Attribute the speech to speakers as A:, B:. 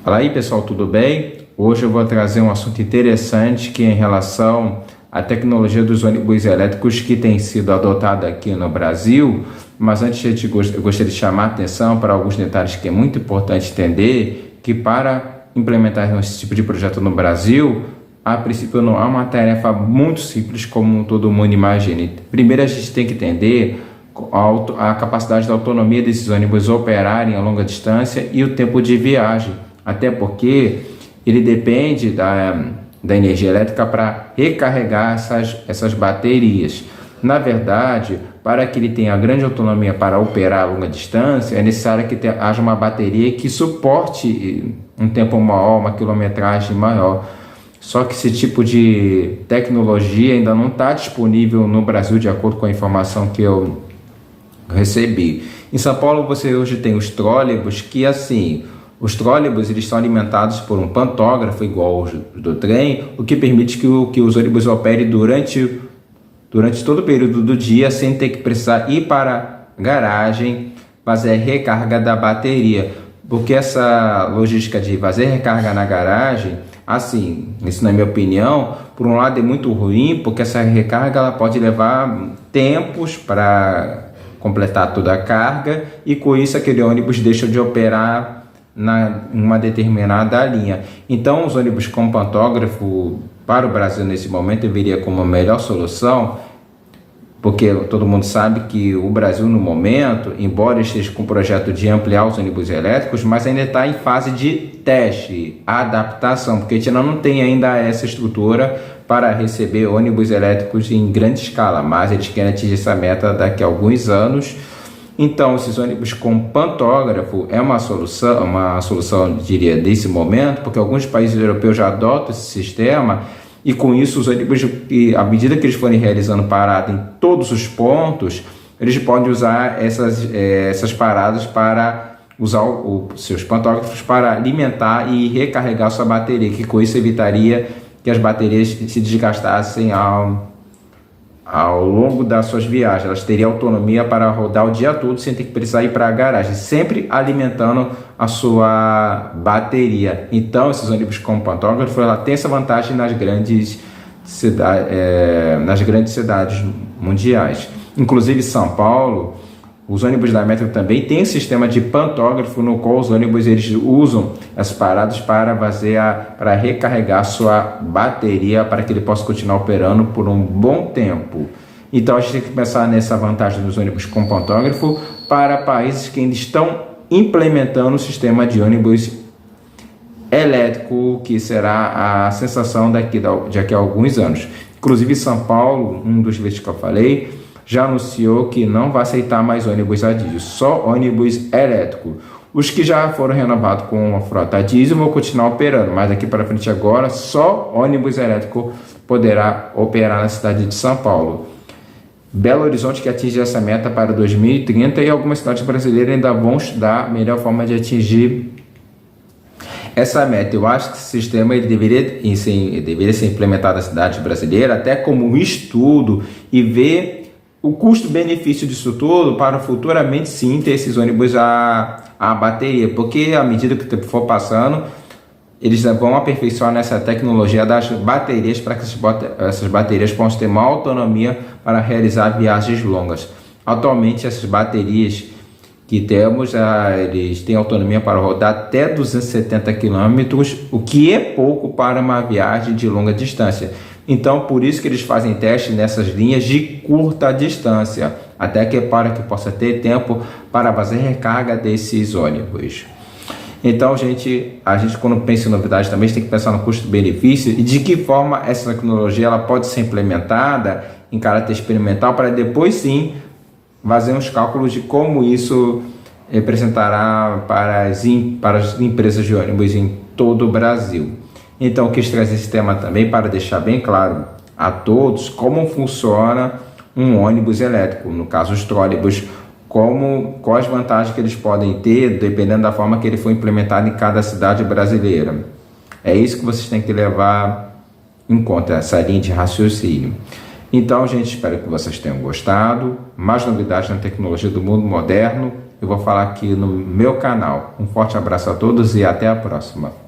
A: Fala aí, pessoal, tudo bem? Hoje eu vou trazer um assunto interessante que é em relação à tecnologia dos ônibus elétricos que tem sido adotada aqui no Brasil. Mas antes eu gostaria de chamar a atenção para alguns detalhes que é muito importante entender, que para implementar esse tipo de projeto no Brasil, a princípio não é uma tarefa muito simples como todo mundo imagina. Primeiro a gente tem que entender a capacidade da autonomia desses ônibus operarem a longa distância e o tempo de viagem, até porque ele depende da energia elétrica para recarregar essas baterias. Na verdade, para que ele tenha grande autonomia para operar a longa distância, é necessário que haja uma bateria que suporte um tempo maior, uma quilometragem maior. Só que esse tipo de tecnologia ainda não está disponível no Brasil, de acordo com a informação que eu recebi. Em São Paulo você hoje tem os trólebus, que assim, os trólebus eles são alimentados por um pantógrafo igual ao do trem, o que permite que os ônibus operem durante todo o período do dia, sem ter que precisar ir para a garagem fazer a recarga da bateria. Porque essa logística de fazer recarga na garagem, assim, isso na minha opinião, por um lado é muito ruim, porque essa recarga ela pode levar tempos para completar toda a carga, e com isso aquele ônibus deixa de operar em uma determinada linha. Então os ônibus com pantógrafo para o Brasil nesse momento eu veria como a melhor solução, porque todo mundo sabe que o Brasil no momento, embora esteja com o projeto de ampliar os ônibus elétricos, mas ainda está em fase de teste, adaptação, porque a gente não tem ainda essa estrutura para receber ônibus elétricos em grande escala, mas eles querem atingir essa meta daqui a alguns anos. Então, esses ônibus com pantógrafo é uma solução, diria, desse momento, porque alguns países europeus já adotam esse sistema, e com isso os ônibus, à medida que eles forem realizando parada em todos os pontos, eles podem usar essas paradas para usar os seus pantógrafos para alimentar e recarregar sua bateria, que com isso evitaria que as baterias se desgastassem ao longo das suas viagens. Elas teriam autonomia para rodar o dia todo sem ter que precisar ir para a garagem, sempre alimentando a sua bateria. Então, esses ônibus com pantógrafo, ela tem essa vantagem nas grandes cidades mundiais. Inclusive, São Paulo, os ônibus da Metro também têm um sistema de pantógrafo, no qual os ônibus eles usam as paradas para recarregar sua bateria, para que ele possa continuar operando por um bom tempo. Então a gente tem que pensar nessa vantagem dos ônibus com pantógrafo para países que ainda estão implementando o sistema de ônibus elétrico, que será a sensação daqui a alguns anos. Inclusive São Paulo, um dos vezes que eu falei, já anunciou que não vai aceitar mais ônibus a diesel, só ônibus elétrico. Os que já foram renovados com a frota a diesel vão continuar operando, mas daqui para frente agora só ônibus elétrico poderá operar na cidade de São Paulo. Belo Horizonte que atinge essa meta para 2030, e algumas cidades brasileiras ainda vão estudar a melhor forma de atingir essa meta. Eu acho que esse sistema ele deveria ser implementado na cidade brasileira, até como um estudo, e ver o custo-benefício disso tudo para futuramente sim ter esses ônibus a bateria, porque à medida que o tempo for passando, eles vão aperfeiçoar nessa tecnologia das baterias para que essas baterias possam ter maior autonomia para realizar viagens longas. Atualmente essas baterias que temos, eles têm autonomia para rodar até 270 km, o que é pouco para uma viagem de longa distância. Então, por isso que eles fazem teste nessas linhas de curta distância, até que para que possa ter tempo para fazer recarga desses ônibus. Então, a gente quando pensa em novidades também, a gente tem que pensar no custo-benefício e de que forma essa tecnologia ela pode ser implementada em caráter experimental, para depois sim fazer uns cálculos de como isso representará para as empresas de ônibus em todo o Brasil. Então, eu quis trazer esse tema também para deixar bem claro a todos como funciona um ônibus elétrico, no caso os trólebus, quais vantagens que eles podem ter, dependendo da forma que ele for implementado em cada cidade brasileira. É isso que vocês têm que levar em conta, essa linha de raciocínio. Então, gente, espero que vocês tenham gostado. Mais novidades na tecnologia do mundo moderno eu vou falar aqui no meu canal. Um forte abraço a todos e até a próxima.